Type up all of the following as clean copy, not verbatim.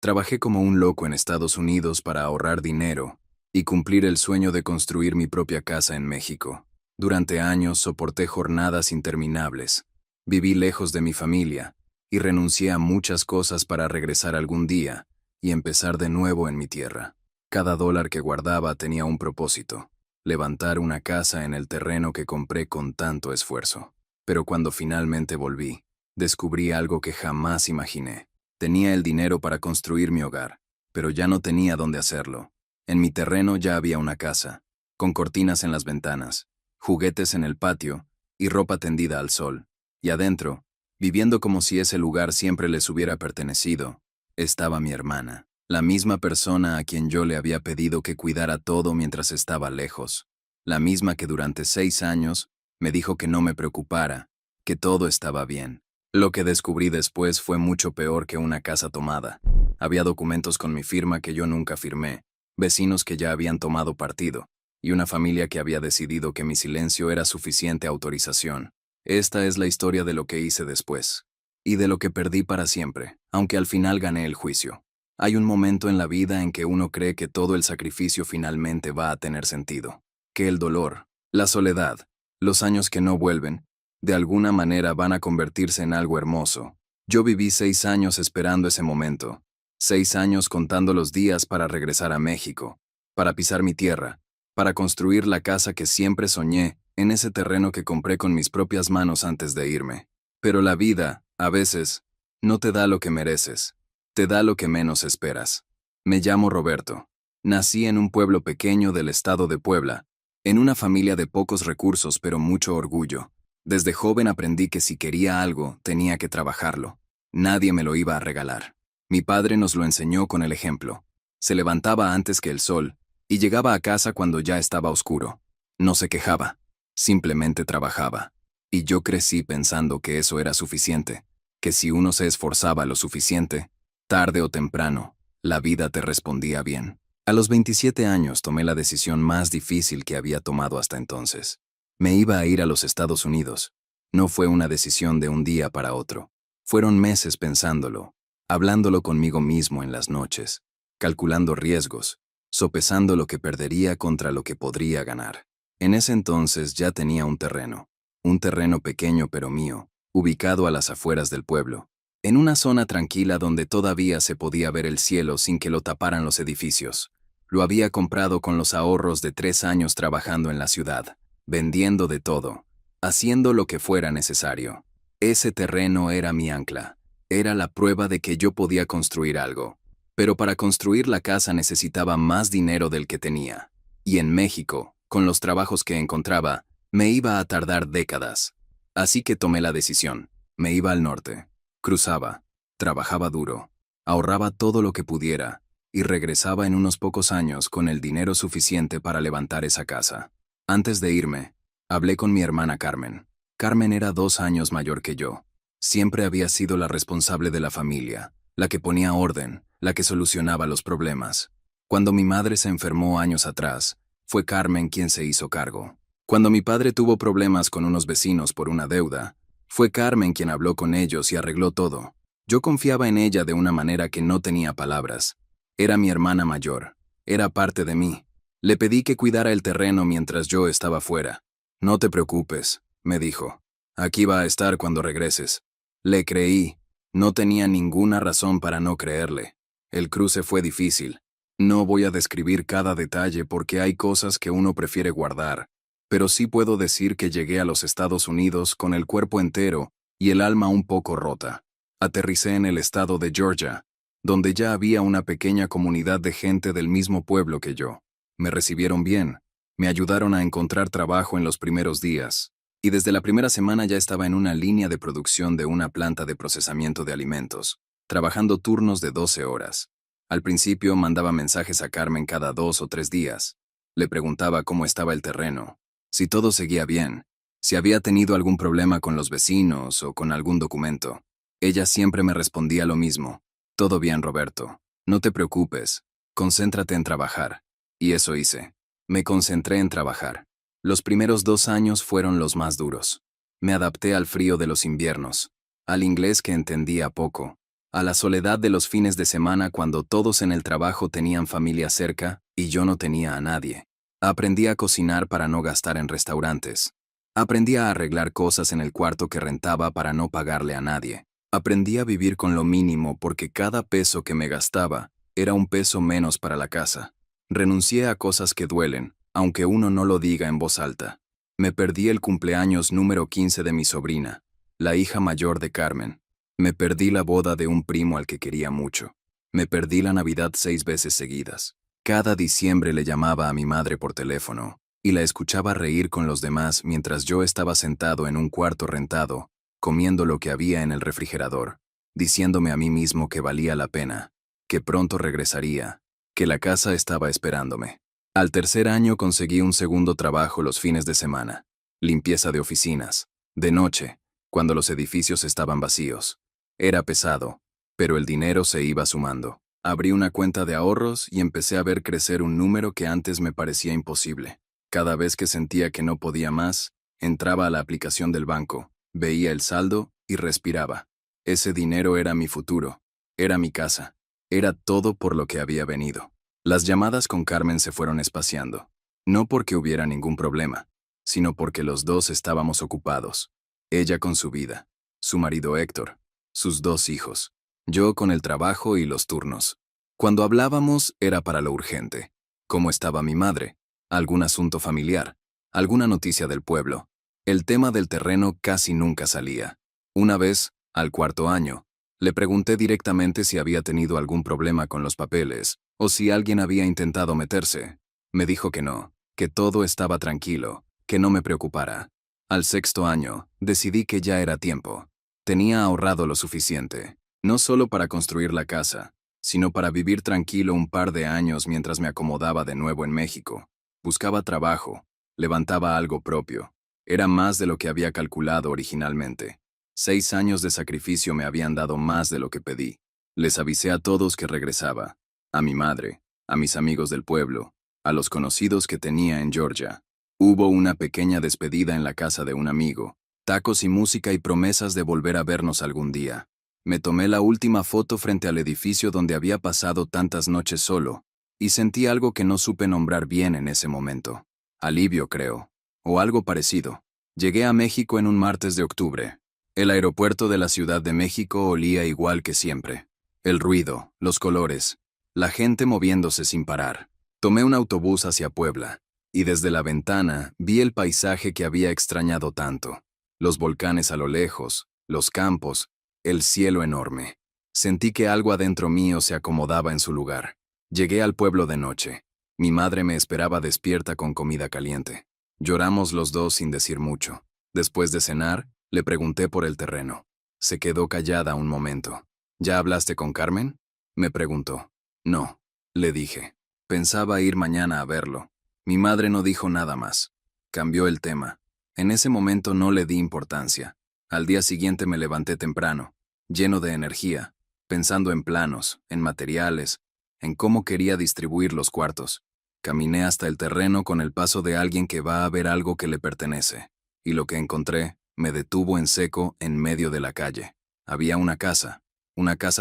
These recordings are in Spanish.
Trabajé como un loco en Estados Unidos para ahorrar dinero y cumplir el sueño de construir mi propia casa en México. Durante años soporté jornadas interminables, viví lejos de mi familia y renuncié a muchas cosas para regresar algún día y empezar de nuevo en mi tierra. Cada dólar que guardaba tenía un propósito: levantar una casa en el terreno que compré con tanto esfuerzo. Pero cuando finalmente volví, descubrí algo que jamás imaginé. Tenía el dinero para construir mi hogar, pero ya no tenía dónde hacerlo. En mi terreno ya había una casa, con cortinas en las ventanas, juguetes en el patio y ropa tendida al sol. Y adentro, viviendo como si ese lugar siempre les hubiera pertenecido, estaba mi hermana, la misma persona a quien yo le había pedido que cuidara todo mientras estaba lejos, la misma que durante 6 años me dijo que no me preocupara, que todo estaba bien. Lo que descubrí después fue mucho peor que una casa tomada. Había documentos con mi firma que yo nunca firmé, vecinos que ya habían tomado partido, y una familia que había decidido que mi silencio era suficiente autorización. Esta es la historia de lo que hice después, y de lo que perdí para siempre, aunque al final gané el juicio. Hay un momento en la vida en que uno cree que todo el sacrificio finalmente va a tener sentido, que el dolor, la soledad, los años que no vuelven, de alguna manera van a convertirse en algo hermoso. Yo viví 6 años esperando ese momento, 6 años contando los días para regresar a México, para pisar mi tierra, para construir la casa que siempre soñé en ese terreno que compré con mis propias manos antes de irme. Pero la vida, a veces, no te da lo que mereces, te da lo que menos esperas. Me llamo Roberto. Nací en un pueblo pequeño del estado de Puebla, en una familia de pocos recursos pero mucho orgullo. Desde joven aprendí que si quería algo, tenía que trabajarlo. Nadie me lo iba a regalar. Mi padre nos lo enseñó con el ejemplo. Se levantaba antes que el sol y llegaba a casa cuando ya estaba oscuro. No se quejaba, simplemente trabajaba. Y yo crecí pensando que eso era suficiente, que si uno se esforzaba lo suficiente, tarde o temprano, la vida te respondía bien. A los 27 años tomé la decisión más difícil que había tomado hasta entonces. Me iba a ir a los Estados Unidos. No fue una decisión de un día para otro. Fueron meses pensándolo, hablándolo conmigo mismo en las noches, calculando riesgos, sopesando lo que perdería contra lo que podría ganar. En ese entonces ya tenía un terreno pequeño pero mío, ubicado a las afueras del pueblo, en una zona tranquila donde todavía se podía ver el cielo sin que lo taparan los edificios. Lo había comprado con los ahorros de 3 años trabajando en la ciudad, vendiendo de todo, haciendo lo que fuera necesario. Ese terreno era mi ancla, era la prueba de que yo podía construir algo. Pero para construir la casa necesitaba más dinero del que tenía. Y en México, con los trabajos que encontraba, me iba a tardar décadas. Así que tomé la decisión. Me iba al norte, cruzaba, trabajaba duro, ahorraba todo lo que pudiera, y regresaba en unos pocos años con el dinero suficiente para levantar esa casa. Antes de irme, hablé con mi hermana Carmen. Carmen era 2 años mayor que yo. Siempre había sido la responsable de la familia, la que ponía orden, la que solucionaba los problemas. Cuando mi madre se enfermó años atrás, fue Carmen quien se hizo cargo. Cuando mi padre tuvo problemas con unos vecinos por una deuda, fue Carmen quien habló con ellos y arregló todo. Yo confiaba en ella de una manera que no tenía palabras. Era mi hermana mayor, era parte de mí. Le pedí que cuidara el terreno mientras yo estaba fuera. No te preocupes, me dijo. Aquí va a estar cuando regreses. Le creí. No tenía ninguna razón para no creerle. El cruce fue difícil. No voy a describir cada detalle porque hay cosas que uno prefiere guardar, pero sí puedo decir que llegué a los Estados Unidos con el cuerpo entero y el alma un poco rota. Aterricé en el estado de Georgia, donde ya había una pequeña comunidad de gente del mismo pueblo que yo. Me recibieron bien, me ayudaron a encontrar trabajo en los primeros días, y desde la primera semana ya estaba en una línea de producción de una planta de procesamiento de alimentos, trabajando turnos de 12 horas. Al principio mandaba mensajes a Carmen cada 2 o 3 días. Le preguntaba cómo estaba el terreno, si todo seguía bien, si había tenido algún problema con los vecinos o con algún documento. Ella siempre me respondía lo mismo: todo bien, Roberto, no te preocupes, concéntrate en trabajar. Y eso hice. Me concentré en trabajar. Los primeros 2 años fueron los más duros. Me adapté al frío de los inviernos, al inglés que entendía poco, a la soledad de los fines de semana cuando todos en el trabajo tenían familia cerca y yo no tenía a nadie. Aprendí a cocinar para no gastar en restaurantes. Aprendí a arreglar cosas en el cuarto que rentaba para no pagarle a nadie. Aprendí a vivir con lo mínimo porque cada peso que me gastaba era un peso menos para la casa. Renuncié a cosas que duelen, aunque uno no lo diga en voz alta. Me perdí el cumpleaños número 15 de mi sobrina, la hija mayor de Carmen. Me perdí la boda de un primo al que quería mucho. Me perdí la Navidad 6 veces seguidas. Cada diciembre le llamaba a mi madre por teléfono y la escuchaba reír con los demás mientras yo estaba sentado en un cuarto rentado, comiendo lo que había en el refrigerador, diciéndome a mí mismo que valía la pena, que pronto regresaría, que la casa estaba esperándome. Al tercer año conseguí un segundo trabajo los fines de semana, limpieza de oficinas, de noche, cuando los edificios estaban vacíos. Era pesado, pero el dinero se iba sumando. Abrí una cuenta de ahorros y empecé a ver crecer un número que antes me parecía imposible. Cada vez que sentía que no podía más, entraba a la aplicación del banco, veía el saldo y respiraba. Ese dinero era mi futuro, era mi casa, era todo por lo que había venido. Las llamadas con Carmen se fueron espaciando, no porque hubiera ningún problema, sino porque los dos estábamos ocupados. Ella con su vida, su marido Héctor, sus 2 hijos, yo con el trabajo y los turnos. Cuando hablábamos era para lo urgente. ¿Cómo estaba mi madre? Algún asunto familiar, alguna noticia del pueblo. El tema del terreno casi nunca salía. Una vez, al cuarto año, le pregunté directamente si había tenido algún problema con los papeles o si alguien había intentado meterse. Me dijo que no, que todo estaba tranquilo, que no me preocupara. Al sexto año, decidí que ya era tiempo. Tenía ahorrado lo suficiente, no solo para construir la casa, sino para vivir tranquilo un par de años mientras me acomodaba de nuevo en México. Buscaba trabajo, levantaba algo propio. Era más de lo que había calculado originalmente. 6 años de sacrificio me habían dado más de lo que pedí. Les avisé a todos que regresaba. A mi madre, a mis amigos del pueblo, a los conocidos que tenía en Georgia. Hubo una pequeña despedida en la casa de un amigo, tacos y música y promesas de volver a vernos algún día. Me tomé la última foto frente al edificio donde había pasado tantas noches solo, y sentí algo que no supe nombrar bien en ese momento. Alivio, creo. O algo parecido. Llegué a México en un martes de octubre. El aeropuerto de la Ciudad de México olía igual que siempre. El ruido, los colores, la gente moviéndose sin parar. Tomé un autobús hacia Puebla, y desde la ventana vi el paisaje que había extrañado tanto. Los volcanes a lo lejos, los campos, el cielo enorme. Sentí que algo adentro mío se acomodaba en su lugar. Llegué al pueblo de noche. Mi madre me esperaba despierta con comida caliente. Lloramos los dos sin decir mucho. Después de cenar, le pregunté por el terreno. Se quedó callada un momento. ¿Ya hablaste con Carmen?, me preguntó. No, le dije. Pensaba ir mañana a verlo. Mi madre no dijo nada más. Cambió el tema. En ese momento no le di importancia. Al día siguiente me levanté temprano, lleno de energía, pensando en planos, en materiales, en cómo quería distribuir los cuartos. Caminé hasta el terreno con el paso de alguien que va a ver algo que le pertenece, y lo que encontré me detuvo en seco en medio de la calle. Había una casa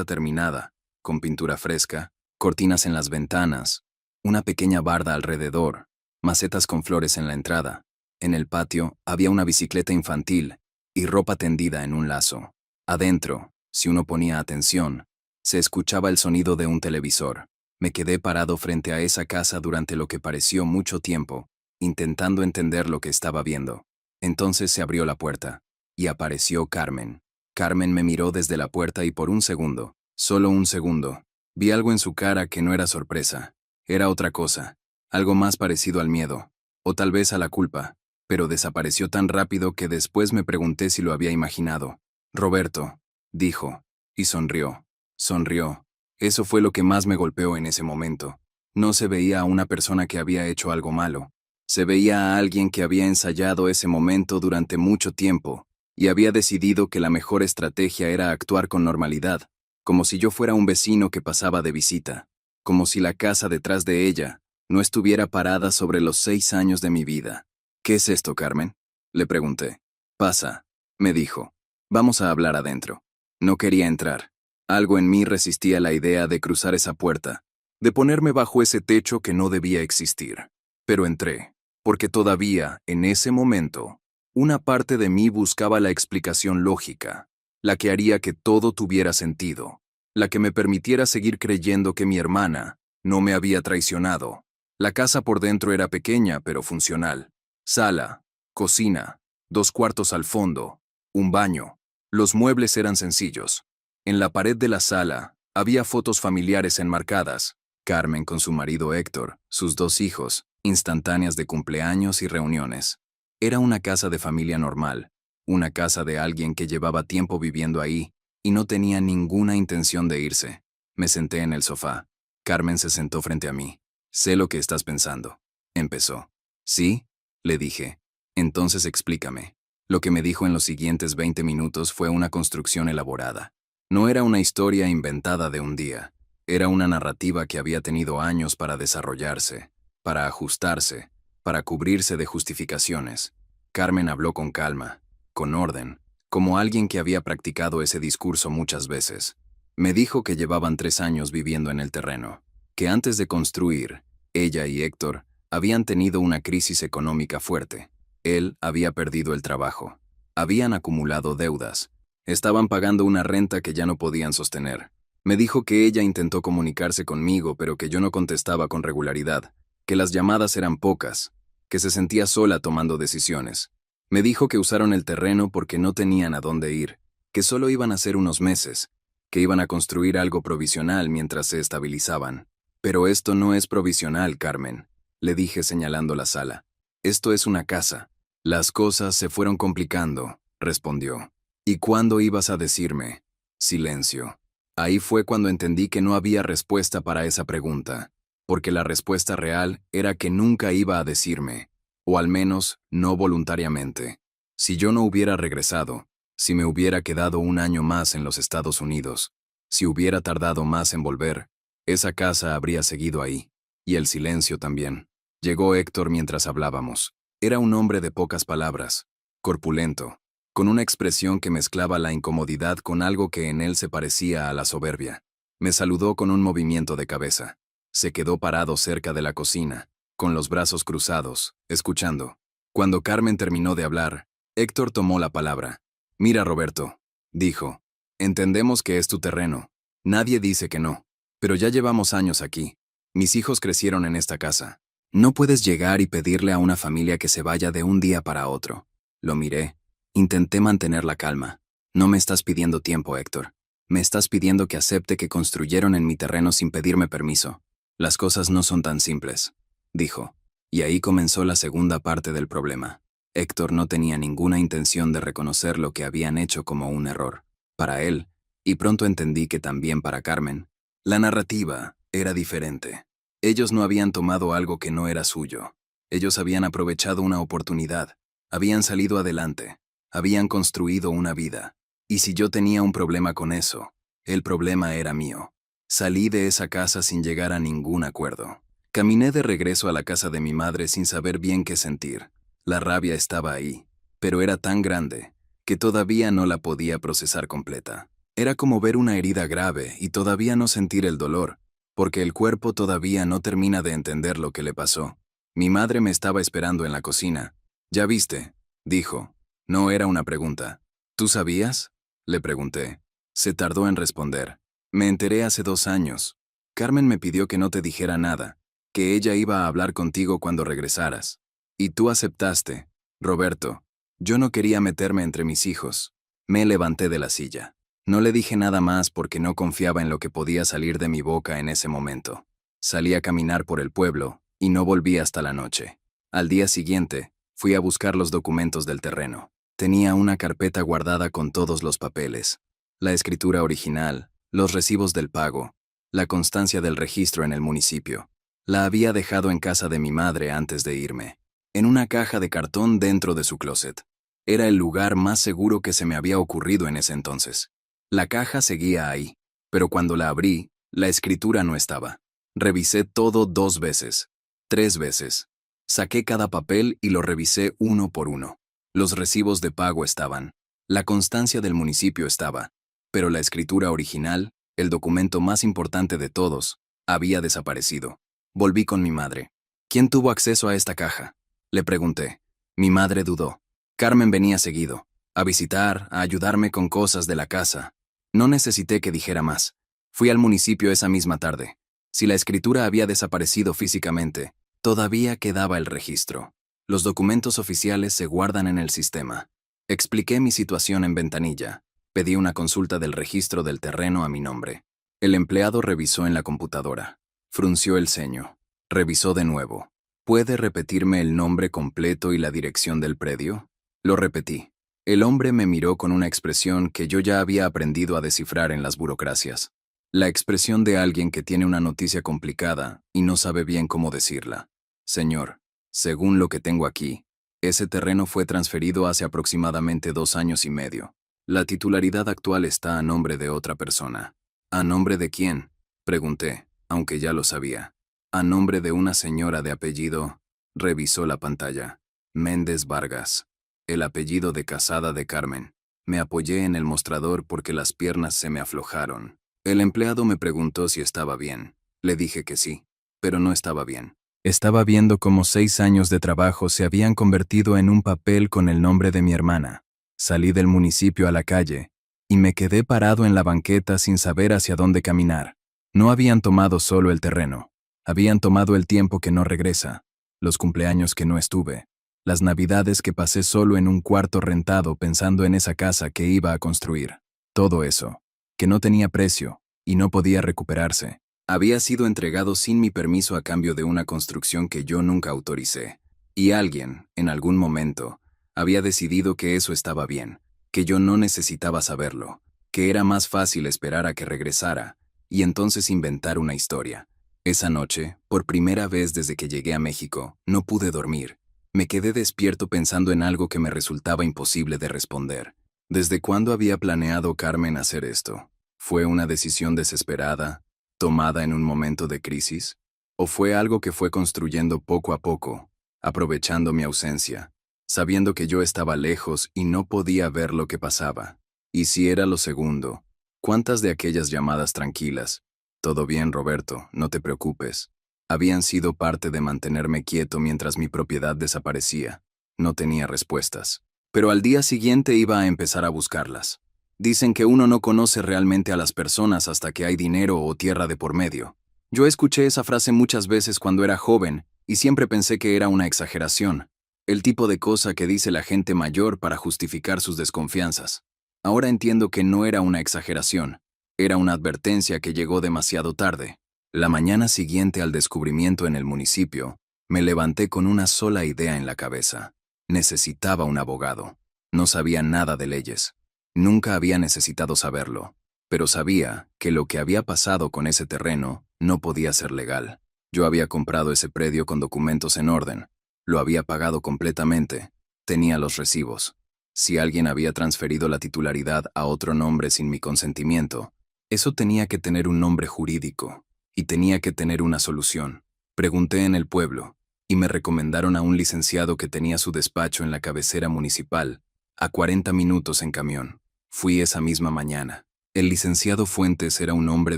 terminada, con pintura fresca, cortinas en las ventanas, una pequeña barda alrededor, macetas con flores en la entrada. En el patio había una bicicleta infantil y ropa tendida en un lazo. Adentro, si uno ponía atención, se escuchaba el sonido de un televisor. Me quedé parado frente a esa casa durante lo que pareció mucho tiempo, intentando entender lo que estaba viendo. Entonces se abrió la puerta, y apareció Carmen. Carmen me miró desde la puerta y por un segundo, solo un segundo, vi algo en su cara que no era sorpresa. Era otra cosa, algo más parecido al miedo, o tal vez a la culpa, pero desapareció tan rápido que después me pregunté si lo había imaginado. Roberto, dijo, y sonrió. Sonrió. Eso fue lo que más me golpeó en ese momento. No se veía a una persona que había hecho algo malo. Se veía a alguien que había ensayado ese momento durante mucho tiempo y había decidido que la mejor estrategia era actuar con normalidad, como si yo fuera un vecino que pasaba de visita, como si la casa detrás de ella no estuviera parada sobre los 6 años de mi vida. ¿Qué es esto, Carmen?, le pregunté. Pasa, me dijo. Vamos a hablar adentro. No quería entrar. Algo en mí resistía la idea de cruzar esa puerta, de ponerme bajo ese techo que no debía existir. Pero entré, porque todavía, en ese momento, una parte de mí buscaba la explicación lógica, la que haría que todo tuviera sentido, la que me permitiera seguir creyendo que mi hermana no me había traicionado. La casa por dentro era pequeña pero funcional. Sala, cocina, 2 cuartos al fondo, un baño. Los muebles eran sencillos. En la pared de la sala había fotos familiares enmarcadas. Carmen con su marido Héctor, sus 2 hijos, instantáneas de cumpleaños y reuniones. Era una casa de familia normal, una casa de alguien que llevaba tiempo viviendo ahí y no tenía ninguna intención de irse. Me senté en el sofá. Carmen se sentó frente a mí. Sé lo que estás pensando. Empezó. ¿Sí? Le dije. Entonces explícame. Lo que me dijo en los siguientes 20 minutos fue una construcción elaborada. No era una historia inventada de un día. Era una narrativa que había tenido años para desarrollarse, para ajustarse, para cubrirse de justificaciones. Carmen habló con calma, con orden, como alguien que había practicado ese discurso muchas veces. Me dijo que llevaban 3 años viviendo en el terreno, que antes de construir, ella y Héctor habían tenido una crisis económica fuerte. Él había perdido el trabajo. Habían acumulado deudas. Estaban pagando una renta que ya no podían sostener. Me dijo que ella intentó comunicarse conmigo, pero que yo no contestaba con regularidad, que las llamadas eran pocas, que se sentía sola tomando decisiones. Me dijo que usaron el terreno porque no tenían a dónde ir, que solo iban a ser unos meses, que iban a construir algo provisional mientras se estabilizaban. Pero esto no es provisional, Carmen, le dije señalando la sala. Esto es una casa. Las cosas se fueron complicando, respondió. ¿Y cuándo ibas a decirme? Silencio. Ahí fue cuando entendí que no había respuesta para esa pregunta, porque la respuesta real era que nunca iba a decirme, o al menos no voluntariamente. Si yo no hubiera regresado, si me hubiera quedado un año más en los Estados Unidos, si hubiera tardado más en volver, esa casa habría seguido ahí, y el silencio también. Llegó Héctor mientras hablábamos. Era un hombre de pocas palabras, corpulento, con una expresión que mezclaba la incomodidad con algo que en él se parecía a la soberbia. Me saludó con un movimiento de cabeza. Se quedó parado cerca de la cocina, con los brazos cruzados, escuchando. Cuando Carmen terminó de hablar, Héctor tomó la palabra. Mira, Roberto, dijo, entendemos que es tu terreno. Nadie dice que no, pero ya llevamos años aquí. Mis hijos crecieron en esta casa. No puedes llegar y pedirle a una familia que se vaya de un día para otro. Lo miré. Intenté mantener la calma. No me estás pidiendo tiempo, Héctor. Me estás pidiendo que acepte que construyeron en mi terreno sin pedirme permiso. Las cosas no son tan simples, dijo. Y ahí comenzó la segunda parte del problema. Héctor no tenía ninguna intención de reconocer lo que habían hecho como un error. Para él, y pronto entendí que también para Carmen, la narrativa era diferente. Ellos no habían tomado algo que no era suyo. Ellos habían aprovechado una oportunidad. Habían salido adelante. Habían construido una vida. Y si yo tenía un problema con eso, el problema era mío. Salí de esa casa sin llegar a ningún acuerdo. Caminé de regreso a la casa de mi madre sin saber bien qué sentir. La rabia estaba ahí, pero era tan grande que todavía no la podía procesar completa. Era como ver una herida grave y todavía no sentir el dolor, porque el cuerpo todavía no termina de entender lo que le pasó. Mi madre me estaba esperando en la cocina. ¿Ya viste?, dijo. No era una pregunta. ¿Tú sabías?, le pregunté. Se tardó en responder. Me enteré hace 2 años. Carmen me pidió que no te dijera nada, que ella iba a hablar contigo cuando regresaras. Y tú aceptaste. Roberto, yo no quería meterme entre mis hijos. Me levanté de la silla. No le dije nada más porque no confiaba en lo que podía salir de mi boca en ese momento. Salí a caminar por el pueblo y no volví hasta la noche. Al día siguiente, fui a buscar los documentos del terreno. Tenía una carpeta guardada con todos los papeles, la escritura original, los recibos del pago, la constancia del registro en el municipio. La había dejado en casa de mi madre antes de irme, en una caja de cartón dentro de su closet. Era el lugar más seguro que se me había ocurrido en ese entonces. La caja seguía ahí, pero cuando la abrí, la escritura no estaba. Revisé todo 2 veces, 3 veces. Saqué cada papel y lo revisé uno por uno. Los recibos de pago estaban. La constancia del municipio estaba. Pero la escritura original El documento más importante de todos había desaparecido. Volví con mi madre. ¿Quién tuvo acceso a esta caja? Le pregunté. Mi madre dudó. Carmen venía seguido, a visitar, a ayudarme con cosas de la casa. No necesité que dijera más. Fui al municipio esa misma tarde. Si la escritura había desaparecido físicamente, todavía quedaba el registro. Los documentos oficiales se guardan en el sistema. Expliqué mi situación en ventanilla. Pedí una consulta del registro del terreno a mi nombre. El empleado revisó en la computadora. Frunció el ceño. Revisó de nuevo. ¿Puede repetirme el nombre completo y la dirección del predio? Lo repetí. El hombre me miró con una expresión que yo ya había aprendido a descifrar en las burocracias. La expresión de alguien que tiene una noticia complicada y no sabe bien cómo decirla. Señor, según lo que tengo aquí, ese terreno fue transferido hace aproximadamente 2 años y medio. La titularidad actual está a nombre de otra persona. ¿A nombre de quién? Pregunté, aunque ya lo sabía. A nombre de una señora de apellido, revisó la pantalla. Méndez Vargas. El apellido de casada de Carmen. Me apoyé en el mostrador porque las piernas se me aflojaron. El empleado me preguntó si estaba bien. Le dije que sí, pero no estaba bien. Estaba viendo cómo 6 años de trabajo se habían convertido en un papel con el nombre de mi hermana. Salí del municipio a la calle, y me quedé parado en la banqueta sin saber hacia dónde caminar. No habían tomado solo el terreno. Habían tomado el tiempo que no regresa, los cumpleaños que no estuve, las navidades que pasé solo en un cuarto rentado pensando en esa casa que iba a construir. Todo eso, que no tenía precio y no podía recuperarse, había sido entregado sin mi permiso a cambio de una construcción que yo nunca autoricé. Y alguien, en algún momento, había decidido que eso estaba bien, que yo no necesitaba saberlo, que era más fácil esperar a que regresara y entonces inventar una historia. Esa noche, por primera vez desde que llegué a México, no pude dormir. Me quedé despierto pensando en algo que me resultaba imposible de responder. ¿Desde cuándo había planeado Carmen hacer esto? ¿Fue una decisión desesperada, tomada en un momento de crisis? ¿O fue algo que fue construyendo poco a poco, aprovechando mi ausencia, sabiendo que yo estaba lejos y no podía ver lo que pasaba? Y si era lo segundo, ¿cuántas de aquellas llamadas tranquilas? Todo bien, Roberto, no te preocupes. Habían sido parte de mantenerme quieto mientras mi propiedad desaparecía. No tenía respuestas. Pero al día siguiente iba a empezar a buscarlas. Dicen que uno no conoce realmente a las personas hasta que hay dinero o tierra de por medio. Yo escuché esa frase muchas veces cuando era joven y siempre pensé que era una exageración, el tipo de cosa que dice la gente mayor para justificar sus desconfianzas. Ahora entiendo que no era una exageración. Era una advertencia que llegó demasiado tarde. La mañana siguiente al descubrimiento en el municipio, me levanté con una sola idea en la cabeza. Necesitaba un abogado. No sabía nada de leyes. Nunca había necesitado saberlo. Pero sabía que lo que había pasado con ese terreno no podía ser legal. Yo había comprado ese predio con documentos en orden. Lo había pagado completamente. Tenía los recibos. Si alguien había transferido la titularidad a otro nombre sin mi consentimiento, eso tenía que tener un nombre jurídico, y tenía que tener una solución. Pregunté en el pueblo, y me recomendaron a un licenciado que tenía su despacho en la cabecera municipal, a 40 minutos en camión. Fui esa misma mañana. El licenciado Fuentes era un hombre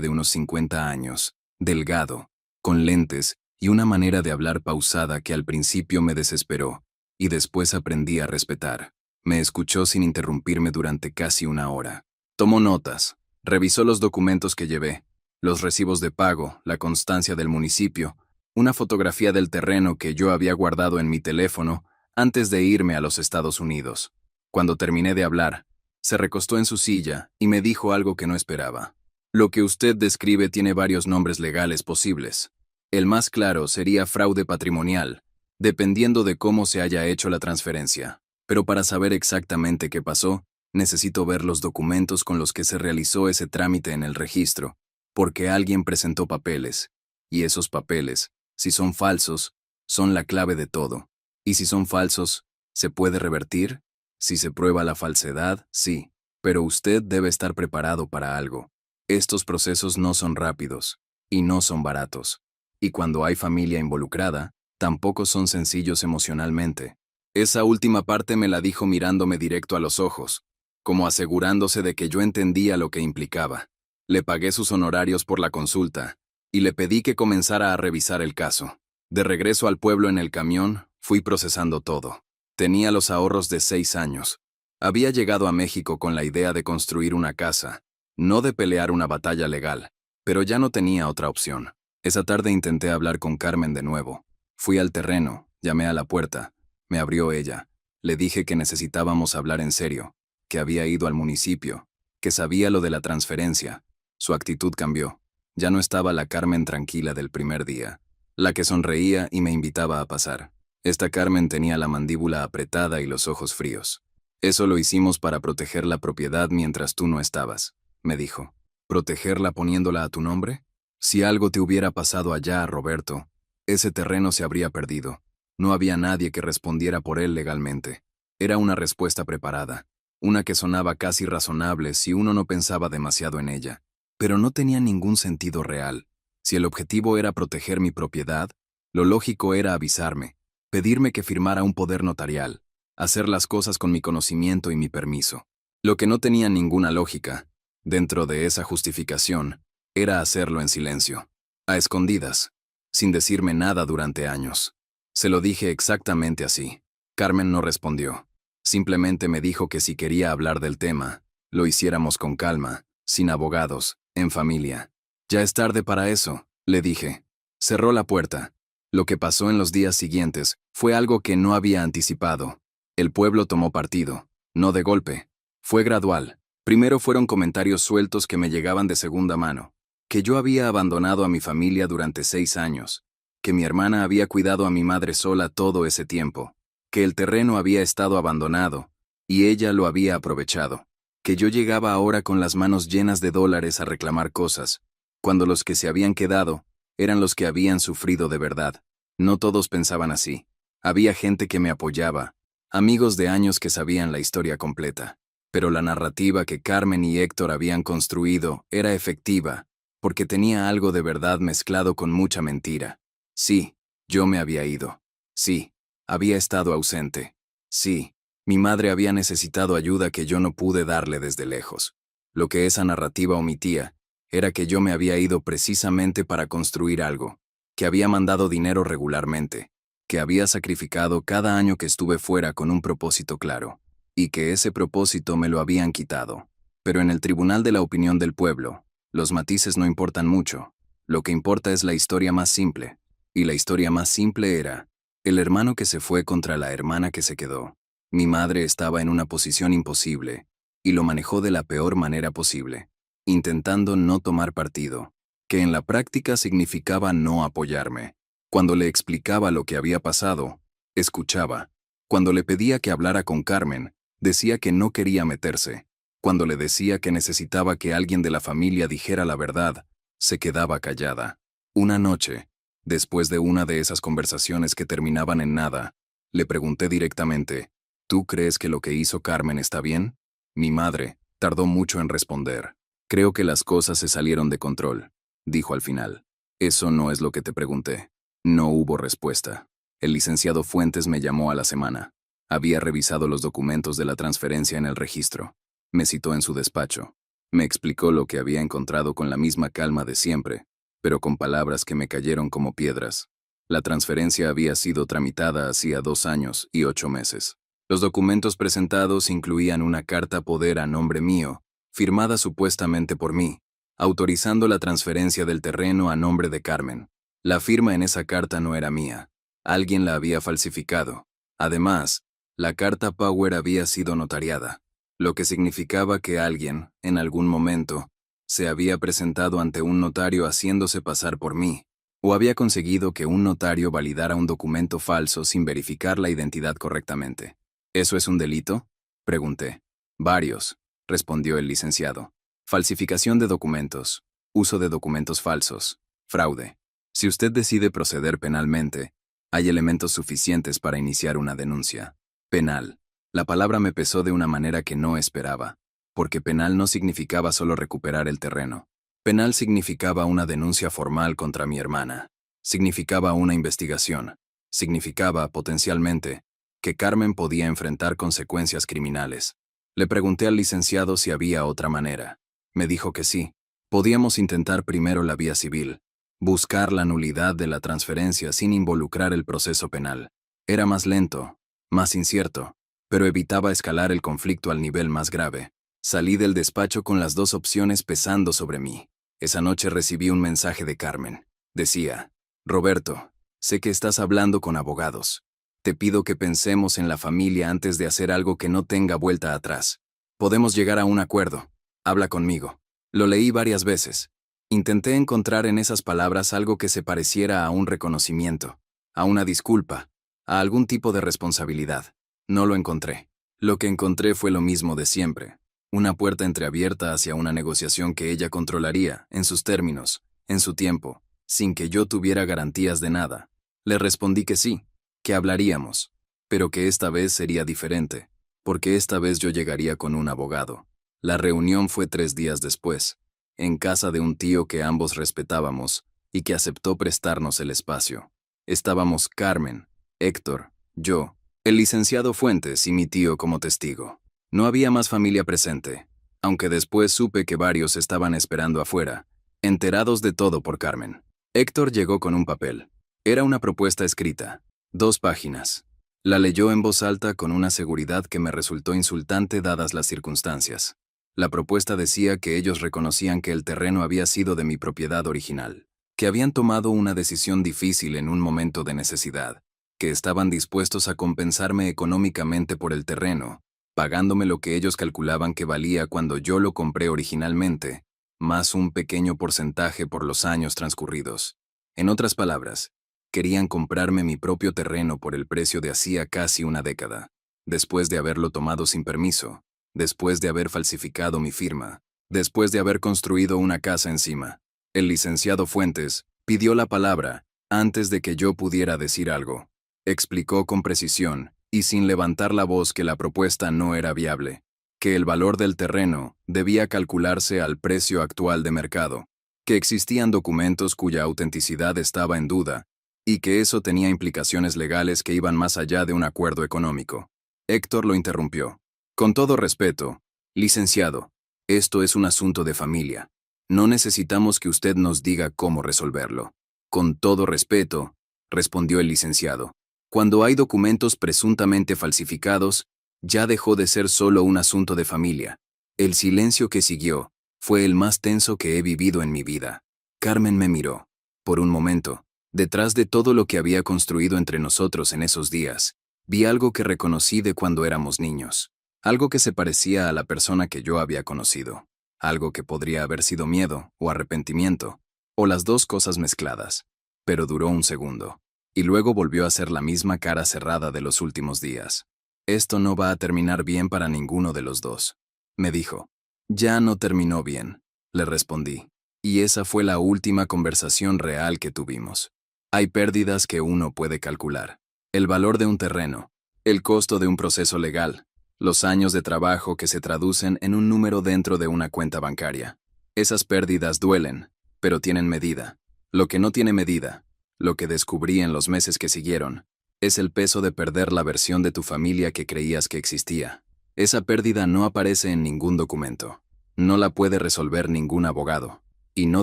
de unos 50 años, delgado, con lentes y una manera de hablar pausada que al principio me desesperó, y después aprendí a respetar. Me escuchó sin interrumpirme durante casi 1 hora. Tomó notas. Revisó los documentos que llevé, los recibos de pago, la constancia del municipio, una fotografía del terreno que yo había guardado en mi teléfono antes de irme a los Estados Unidos. Cuando terminé de hablar, se recostó en su silla y me dijo algo que no esperaba. Lo que usted describe tiene varios nombres legales posibles. El más claro sería fraude patrimonial, dependiendo de cómo se haya hecho la transferencia. Pero para saber exactamente qué pasó, necesito ver los documentos con los que se realizó ese trámite en el registro, porque alguien presentó papeles, y esos papeles, si son falsos, son la clave de todo. Y si son falsos, ¿se puede revertir? Si se prueba la falsedad, sí, pero usted debe estar preparado para algo. Estos procesos no son rápidos, y no son baratos. Y cuando hay familia involucrada, tampoco son sencillos emocionalmente. Esa última parte me la dijo mirándome directo a los ojos, como asegurándose de que yo entendía lo que implicaba. Le pagué sus honorarios por la consulta y le pedí que comenzara a revisar el caso. De regreso al pueblo en el camión, fui procesando todo. Tenía los ahorros de 6 años. Había llegado a México con la idea de construir una casa, no de pelear una batalla legal, pero ya no tenía otra opción. Esa tarde intenté hablar con Carmen de nuevo. Fui al terreno, llamé a la puerta. Me abrió ella. Le dije que necesitábamos hablar en serio, que había ido al municipio, que sabía lo de la transferencia. Su actitud cambió. Ya no estaba la Carmen tranquila del primer día, la que sonreía y me invitaba a pasar. Esta Carmen tenía la mandíbula apretada y los ojos fríos. Eso lo hicimos para proteger la propiedad mientras tú no estabas, me dijo. ¿Protegerla poniéndola a tu nombre? Si algo te hubiera pasado allá, Roberto, ese terreno se habría perdido. No había nadie que respondiera por él legalmente. Era una respuesta preparada, una que sonaba casi razonable si uno no pensaba demasiado en ella, pero no tenía ningún sentido real. Si el objetivo era proteger mi propiedad, lo lógico era avisarme, pedirme que firmara un poder notarial, hacer las cosas con mi conocimiento y mi permiso. Lo que no tenía ninguna lógica, dentro de esa justificación, era hacerlo en silencio, a escondidas, sin decirme nada durante años. Se lo dije exactamente así. Carmen no respondió. Simplemente me dijo que si quería hablar del tema, lo hiciéramos con calma, sin abogados, en familia. Ya es tarde para eso, le dije. Cerró la puerta. Lo que pasó en los días siguientes fue algo que no había anticipado. El pueblo tomó partido, no de golpe. Fue gradual. Primero fueron comentarios sueltos que me llegaban de segunda mano, que yo había abandonado a mi familia durante 6 años, que mi hermana había cuidado a mi madre sola todo ese tiempo, que el terreno había estado abandonado, y ella lo había aprovechado, que yo llegaba ahora con las manos llenas de dólares a reclamar cosas, cuando los que se habían quedado eran los que habían sufrido de verdad. No todos pensaban así. Había gente que me apoyaba, amigos de años que sabían la historia completa. Pero la narrativa que Carmen y Héctor habían construido era efectiva, porque tenía algo de verdad mezclado con mucha mentira. Sí, yo me había ido. Sí, había estado ausente. Sí, mi madre había necesitado ayuda que yo no pude darle desde lejos. Lo que esa narrativa omitía era que yo me había ido precisamente para construir algo, que había mandado dinero regularmente, que había sacrificado cada año que estuve fuera con un propósito claro, y que ese propósito me lo habían quitado. Pero en el tribunal de la opinión del pueblo, los matices no importan mucho. Lo que importa es la historia más simple. Y la historia más simple era el hermano que se fue contra la hermana que se quedó. Mi madre estaba en una posición imposible, y lo manejó de la peor manera posible, intentando no tomar partido, que en la práctica significaba no apoyarme. Cuando le explicaba lo que había pasado, escuchaba. Cuando le pedía que hablara con Carmen, decía que no quería meterse. Cuando le decía que necesitaba que alguien de la familia dijera la verdad, se quedaba callada. Una noche, después de una de esas conversaciones que terminaban en nada, le pregunté directamente, ¿tú crees que lo que hizo Carmen está bien? Mi madre tardó mucho en responder. Creo que las cosas se salieron de control, dijo al final. Eso no es lo que te pregunté. No hubo respuesta. El licenciado Fuentes me llamó a la semana. Había revisado los documentos de la transferencia en el registro. Me citó en su despacho. Me explicó lo que había encontrado con la misma calma de siempre, pero con palabras que me cayeron como piedras. La transferencia había sido tramitada hacía 2 años y 8 meses. Los documentos presentados incluían una carta poder a nombre mío, firmada supuestamente por mí, autorizando la transferencia del terreno a nombre de Carmen. La firma en esa carta no era mía. Alguien la había falsificado. Además, la carta Power había sido notariada, lo que significaba que alguien, en algún momento, se había presentado ante un notario haciéndose pasar por mí, o había conseguido que un notario validara un documento falso sin verificar la identidad correctamente. ¿Eso es un delito?, pregunté. Varios, respondió el licenciado. Falsificación de documentos, uso de documentos falsos, fraude. Si usted decide proceder penalmente, hay elementos suficientes para iniciar una denuncia. Penal. La palabra me pesó de una manera que no esperaba, porque penal no significaba solo recuperar el terreno. Penal significaba una denuncia formal contra mi hermana. Significaba una investigación. Significaba, potencialmente, que Carmen podía enfrentar consecuencias criminales. Le pregunté al licenciado si había otra manera. Me dijo que sí, Podíamos intentar primero la vía civil, buscar la nulidad de la transferencia sin involucrar el proceso penal. Era más lento, más incierto, pero evitaba escalar el conflicto al nivel más grave. Salí del despacho con las dos opciones pesando sobre mí. Esa noche recibí un mensaje de Carmen. Decía: Roberto, sé que estás hablando con abogados. Te pido que pensemos en la familia antes de hacer algo que no tenga vuelta atrás. Podemos llegar a un acuerdo. Habla conmigo. Lo leí varias veces. Intenté encontrar en esas palabras algo que se pareciera a un reconocimiento, a una disculpa, a algún tipo de responsabilidad. No lo encontré. Lo que encontré fue lo mismo de siempre. Una puerta entreabierta hacia una negociación que ella controlaría, en sus términos, en su tiempo, sin que yo tuviera garantías de nada. Le respondí que sí, que hablaríamos, pero que esta vez sería diferente, porque esta vez yo llegaría con un abogado. La reunión fue 3 días después, en casa de un tío que ambos respetábamos y que aceptó prestarnos el espacio. Estábamos Carmen, Héctor, yo, el licenciado Fuentes y mi tío como testigo. No había más familia presente, aunque después supe que varios estaban esperando afuera, enterados de todo por Carmen. Héctor llegó con un papel. Era una propuesta escrita, 2 páginas. La leyó en voz alta con una seguridad que me resultó insultante dadas las circunstancias. La propuesta decía que ellos reconocían que el terreno había sido de mi propiedad original, que habían tomado una decisión difícil en un momento de necesidad, que estaban dispuestos a compensarme económicamente por el terreno, pagándome lo que ellos calculaban que valía cuando yo lo compré originalmente, más un pequeño porcentaje por los años transcurridos. En otras palabras, querían comprarme mi propio terreno por el precio de hacía casi una década, después de haberlo tomado sin permiso, después de haber falsificado mi firma, después de haber construido una casa encima. El licenciado Fuentes pidió la palabra antes de que yo pudiera decir algo. Explicó con precisión y sin levantar la voz que la propuesta no era viable, que el valor del terreno debía calcularse al precio actual de mercado, que existían documentos cuya autenticidad estaba en duda y que eso tenía implicaciones legales que iban más allá de un acuerdo económico. Héctor lo interrumpió. Con todo respeto, licenciado, esto es un asunto de familia. No necesitamos que usted nos diga cómo resolverlo. Con todo respeto, respondió el licenciado. Cuando hay documentos presuntamente falsificados, ya dejó de ser solo un asunto de familia. El silencio que siguió fue el más tenso que he vivido en mi vida. Carmen me miró. Por un momento, detrás de todo lo que había construido entre nosotros en esos días, vi algo que reconocí de cuando éramos niños. Algo que se parecía a la persona que yo había conocido. Algo que podría haber sido miedo o arrepentimiento, o las dos cosas mezcladas. Pero duró un segundo. Y luego volvió a ser la misma cara cerrada de los últimos días. Esto no va a terminar bien para ninguno de los dos, me dijo. Ya no terminó bien, le respondí. Y esa fue la última conversación real que tuvimos. Hay pérdidas que uno puede calcular. El valor de un terreno, el costo de un proceso legal, los años de trabajo que se traducen en un número dentro de una cuenta bancaria. Esas pérdidas duelen, pero tienen medida. Lo que no tiene medida, lo que descubrí en los meses que siguieron, es el peso de perder la versión de tu familia que creías que existía. Esa pérdida no aparece en ningún documento. No la puede resolver ningún abogado. Y no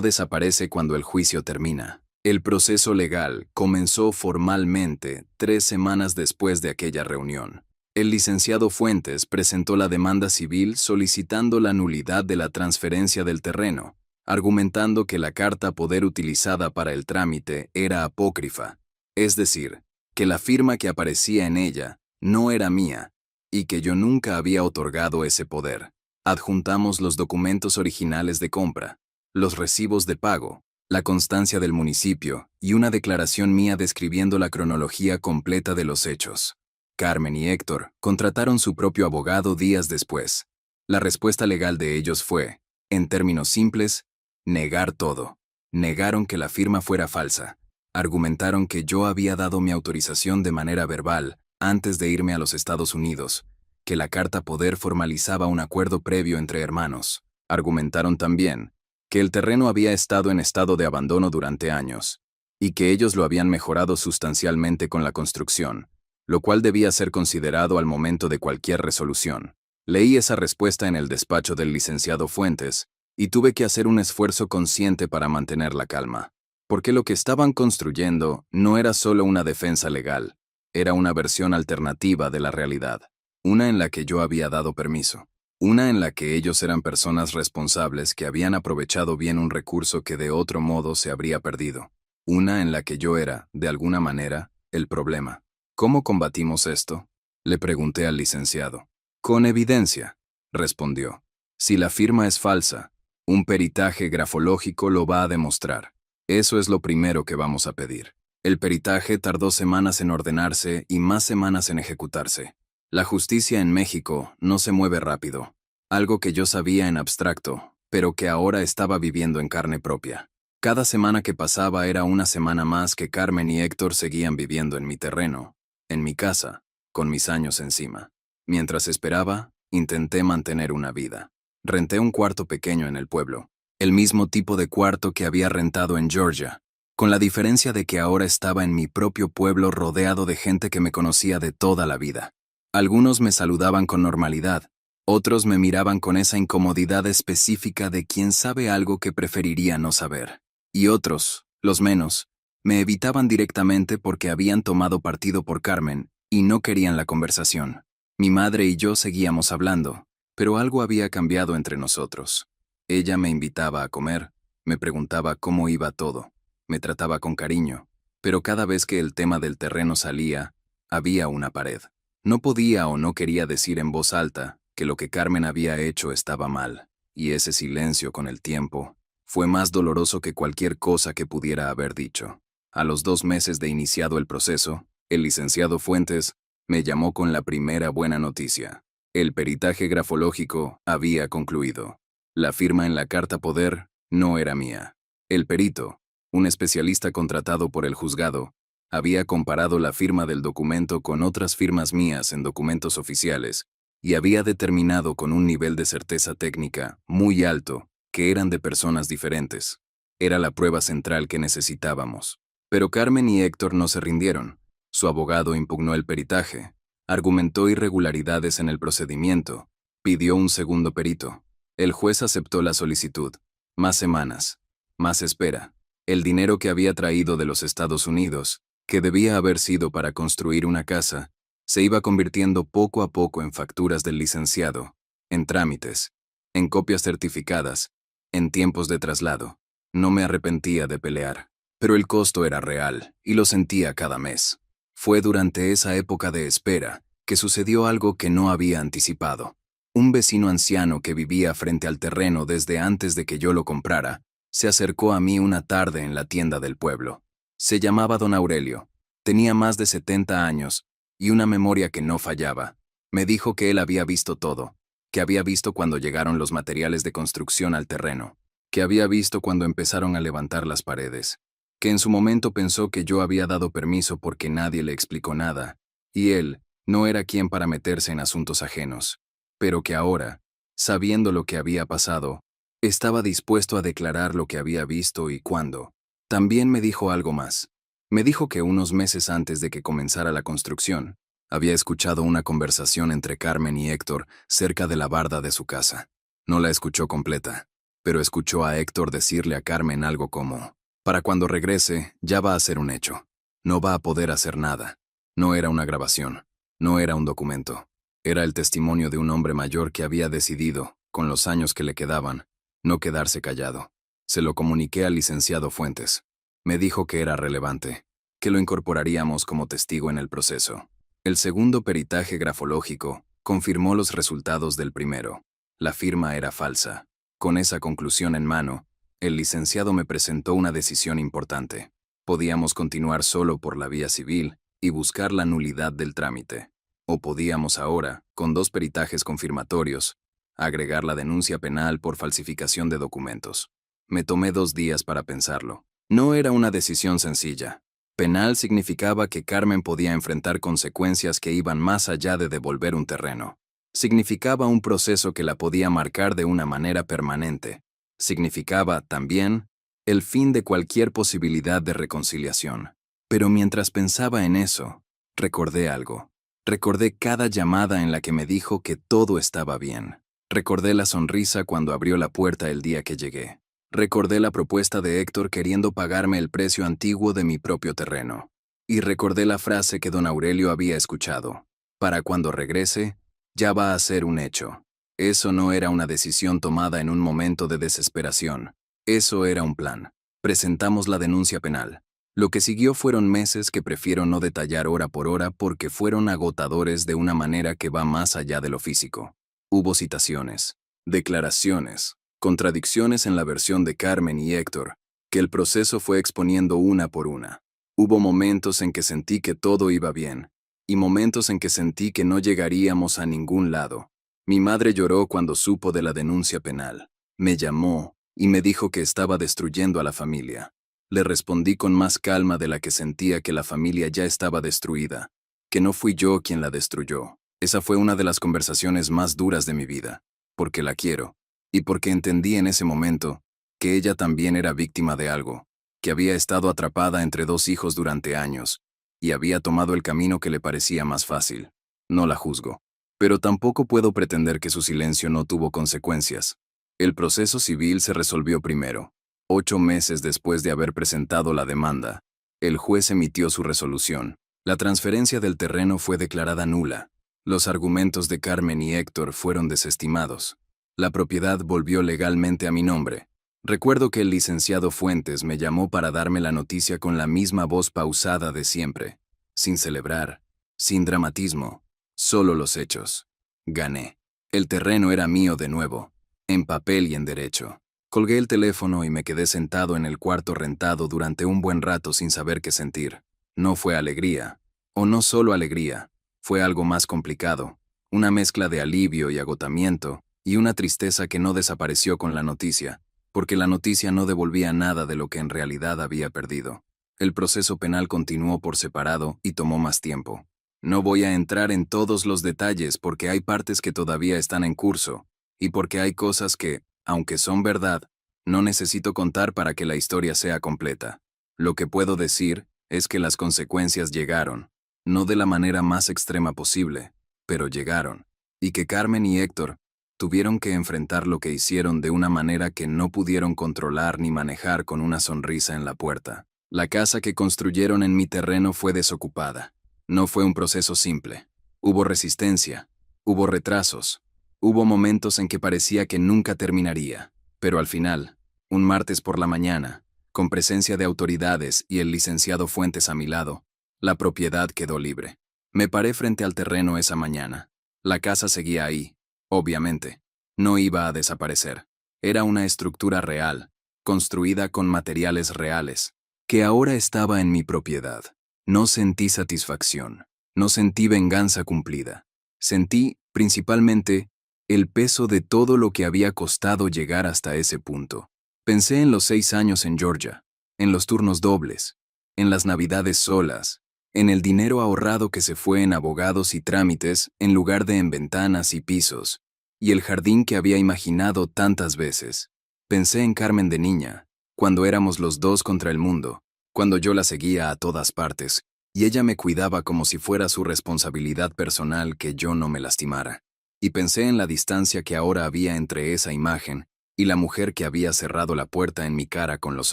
desaparece cuando el juicio termina. El proceso legal comenzó formalmente 3 semanas después de aquella reunión. El licenciado Fuentes presentó la demanda civil solicitando la nulidad de la transferencia del terreno, argumentando que la carta poder utilizada para el trámite era apócrifa, es decir, que la firma que aparecía en ella no era mía y que yo nunca había otorgado ese poder. Adjuntamos los documentos originales de compra, los recibos de pago, la constancia del municipio y una declaración mía describiendo la cronología completa de los hechos. Carmen y Héctor contrataron su propio abogado días después. La respuesta legal de ellos fue, en términos simples, negar todo. Negaron que la firma fuera falsa. Argumentaron que yo había dado mi autorización de manera verbal antes de irme a los Estados Unidos, que la carta poder formalizaba un acuerdo previo entre hermanos. Argumentaron también que el terreno había estado en estado de abandono durante años, y que ellos lo habían mejorado sustancialmente con la construcción, lo cual debía ser considerado al momento de cualquier resolución. Leí esa respuesta en el despacho del licenciado Fuentes y tuve que hacer un esfuerzo consciente para mantener la calma, porque lo que estaban construyendo no era solo una defensa legal, era una versión alternativa de la realidad, una en la que yo había dado permiso, una en la que ellos eran personas responsables que habían aprovechado bien un recurso que de otro modo se habría perdido, una en la que yo era, de alguna manera, el problema. ¿Cómo combatimos esto? Le pregunté al licenciado. Con evidencia, respondió. Si la firma es falsa, un peritaje grafológico lo va a demostrar. Eso es lo primero que vamos a pedir. El peritaje tardó semanas en ordenarse y más semanas en ejecutarse. La justicia en México no se mueve rápido, algo que yo sabía en abstracto, pero que ahora estaba viviendo en carne propia. Cada semana que pasaba era una semana más que Carmen y Héctor seguían viviendo en mi terreno, en mi casa, con mis años encima. Mientras esperaba, intenté mantener una vida. Renté un cuarto pequeño en el pueblo, el mismo tipo de cuarto que había rentado en Georgia, con la diferencia de que ahora estaba en mi propio pueblo rodeado de gente que me conocía de toda la vida. Algunos me saludaban con normalidad, otros me miraban con esa incomodidad específica de quien sabe algo que preferiría no saber. Y otros, los menos, me evitaban directamente porque habían tomado partido por Carmen y no querían la conversación. Mi madre y yo seguíamos hablando, pero algo había cambiado entre nosotros. Ella me invitaba a comer, me preguntaba cómo iba todo, me trataba con cariño, pero cada vez que el tema del terreno salía, había una pared. No podía o no quería decir en voz alta que lo que Carmen había hecho estaba mal, y ese silencio con el tiempo fue más doloroso que cualquier cosa que pudiera haber dicho. A los 2 meses de iniciado el proceso, el licenciado Fuentes me llamó con la primera buena noticia. El peritaje grafológico había concluido. La firma en la carta poder no era mía. El perito, un especialista contratado por el juzgado, había comparado la firma del documento con otras firmas mías en documentos oficiales y había determinado con un nivel de certeza técnica muy alto que eran de personas diferentes. Era la prueba central que necesitábamos. Pero Carmen y Héctor no se rindieron. Su abogado impugnó el peritaje, argumentó irregularidades en el procedimiento, pidió un segundo perito. El juez aceptó la solicitud. Más semanas, más espera. El dinero que había traído de los Estados Unidos, que debía haber sido para construir una casa, se iba convirtiendo poco a poco en facturas del licenciado, en trámites, en copias certificadas, en tiempos de traslado. No me arrepentía de pelear, pero el costo era real y lo sentía cada mes. Fue durante esa época de espera que sucedió algo que no había anticipado. Un vecino anciano que vivía frente al terreno desde antes de que yo lo comprara, se acercó a mí una tarde en la tienda del pueblo. Se llamaba don Aurelio, tenía más de 70 años y una memoria que no fallaba. Me dijo que él había visto todo, que había visto cuando llegaron los materiales de construcción al terreno, que había visto cuando empezaron a levantar las paredes, que en su momento pensó que yo había dado permiso porque nadie le explicó nada, y él no era quien para meterse en asuntos ajenos, pero que ahora, sabiendo lo que había pasado, estaba dispuesto a declarar lo que había visto y cuándo. También me dijo algo más. Me dijo que unos meses antes de que comenzara la construcción, había escuchado una conversación entre Carmen y Héctor cerca de la barda de su casa. No la escuchó completa, pero escuchó a Héctor decirle a Carmen algo como: para cuando regrese, ya va a ser un hecho. No va a poder hacer nada. No era una grabación, no era un documento. Era el testimonio de un hombre mayor que había decidido, con los años que le quedaban, no quedarse callado. Se lo comuniqué al licenciado Fuentes. Me dijo que era relevante, que lo incorporaríamos como testigo en el proceso. El segundo peritaje grafológico confirmó los resultados del primero. La firma era falsa. Con esa conclusión en mano, el licenciado me presentó una decisión importante. Podíamos continuar solo por la vía civil y buscar la nulidad del trámite. O podíamos ahora, con 2 peritajes confirmatorios, agregar la denuncia penal por falsificación de documentos. Me tomé 2 días para pensarlo. No era una decisión sencilla. Penal significaba que Carmen podía enfrentar consecuencias que iban más allá de devolver un terreno. Significaba un proceso que la podía marcar de una manera permanente. Significaba, también, el fin de cualquier posibilidad de reconciliación. Pero mientras pensaba en eso, recordé algo. Recordé cada llamada en la que me dijo que todo estaba bien. Recordé la sonrisa cuando abrió la puerta el día que llegué. Recordé la propuesta de Héctor queriendo pagarme el precio antiguo de mi propio terreno. Y recordé la frase que don Aurelio había escuchado. Para cuando regrese, ya va a ser un hecho. Eso no era una decisión tomada en un momento de desesperación. Eso era un plan. Presentamos la denuncia penal. Lo que siguió fueron meses que prefiero no detallar hora por hora porque fueron agotadores de una manera que va más allá de lo físico. Hubo citaciones, declaraciones, contradicciones en la versión de Carmen y Héctor, que el proceso fue exponiendo una por una. Hubo momentos en que sentí que todo iba bien, y momentos en que sentí que no llegaríamos a ningún lado. Mi madre lloró cuando supo de la denuncia penal. Me llamó y me dijo que estaba destruyendo a la familia. Le respondí con más calma de la que sentía que la familia ya estaba destruida, que no fui yo quien la destruyó. Esa fue una de las conversaciones más duras de mi vida, porque la quiero, y porque entendí en ese momento que ella también era víctima de algo, que había estado atrapada entre dos hijos durante años, y había tomado el camino que le parecía más fácil. No la juzgo, pero tampoco puedo pretender que su silencio no tuvo consecuencias. El proceso civil se resolvió primero. 8 meses después de haber presentado la demanda, el juez emitió su resolución. La transferencia del terreno fue declarada nula. Los argumentos de Carmen y Héctor fueron desestimados. La propiedad volvió legalmente a mi nombre. Recuerdo que el licenciado Fuentes me llamó para darme la noticia con la misma voz pausada de siempre, sin celebrar, sin dramatismo, solo los hechos. Gané. El terreno era mío de nuevo, en papel y en derecho. Colgué el teléfono y me quedé sentado en el cuarto rentado durante un buen rato sin saber qué sentir. No fue alegría, o no solo alegría, fue algo más complicado, una mezcla de alivio y agotamiento, y una tristeza que no desapareció con la noticia, porque la noticia no devolvía nada de lo que en realidad había perdido. El proceso penal continuó por separado y tomó más tiempo. No voy a entrar en todos los detalles porque hay partes que todavía están en curso, y porque hay cosas que, aunque son verdad, no necesito contar para que la historia sea completa. Lo que puedo decir es que las consecuencias llegaron, no de la manera más extrema posible, pero llegaron, y que Carmen y Héctor tuvieron que enfrentar lo que hicieron de una manera que no pudieron controlar ni manejar con una sonrisa en la puerta. La casa que construyeron en mi terreno fue desocupada. No fue un proceso simple. Hubo resistencia, hubo retrasos, hubo momentos en que parecía que nunca terminaría, pero al final, un martes por la mañana, con presencia de autoridades y el licenciado Fuentes a mi lado, la propiedad quedó libre. Me paré frente al terreno esa mañana. La casa seguía ahí, obviamente. No iba a desaparecer. Era una estructura real, construida con materiales reales, que ahora estaba en mi propiedad. No sentí satisfacción. No sentí venganza cumplida. Sentí, principalmente, el peso de todo lo que había costado llegar hasta ese punto. Pensé en los 6 años en Georgia, en los turnos dobles, en las navidades solas, en el dinero ahorrado que se fue en abogados y trámites en lugar de en ventanas y pisos, y el jardín que había imaginado tantas veces. Pensé en Carmen de niña, cuando éramos los dos contra el mundo, cuando yo la seguía a todas partes, y ella me cuidaba como si fuera su responsabilidad personal que yo no me lastimara. Y pensé en la distancia que ahora había entre esa imagen y la mujer que había cerrado la puerta en mi cara con los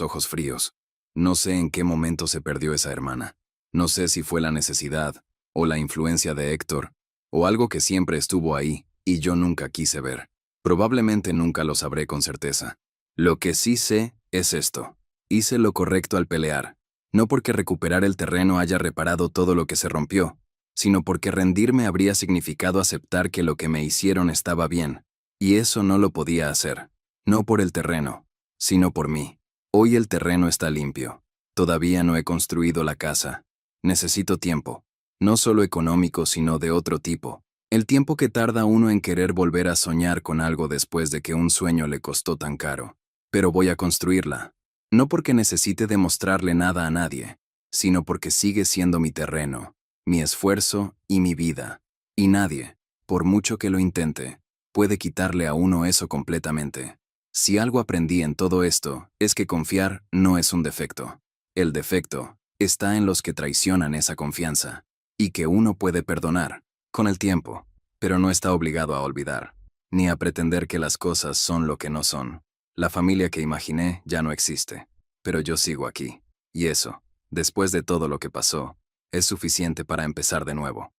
ojos fríos. No sé en qué momento se perdió esa hermana. No sé si fue la necesidad, o la influencia de Héctor, o algo que siempre estuvo ahí, y yo nunca quise ver. Probablemente nunca lo sabré con certeza. Lo que sí sé es esto. Hice lo correcto al pelear, no porque recuperar el terreno haya reparado todo lo que se rompió, sino porque rendirme habría significado aceptar que lo que me hicieron estaba bien, y eso no lo podía hacer. No por el terreno, sino por mí. Hoy el terreno está limpio. Todavía no he construido la casa. Necesito tiempo, no solo económico, sino de otro tipo. El tiempo que tarda uno en querer volver a soñar con algo después de que un sueño le costó tan caro. Pero voy a construirla. No porque necesite demostrarle nada a nadie, sino porque sigue siendo mi terreno, mi esfuerzo y mi vida. Y nadie, por mucho que lo intente, puede quitarle a uno eso completamente. Si algo aprendí en todo esto, es que confiar no es un defecto. El defecto está en los que traicionan esa confianza, y que uno puede perdonar, con el tiempo, pero no está obligado a olvidar. ni a pretender que las cosas son lo que no son. La familia que imaginé ya no existe, pero yo sigo aquí. Y eso, después de todo lo que pasó, es suficiente para empezar de nuevo.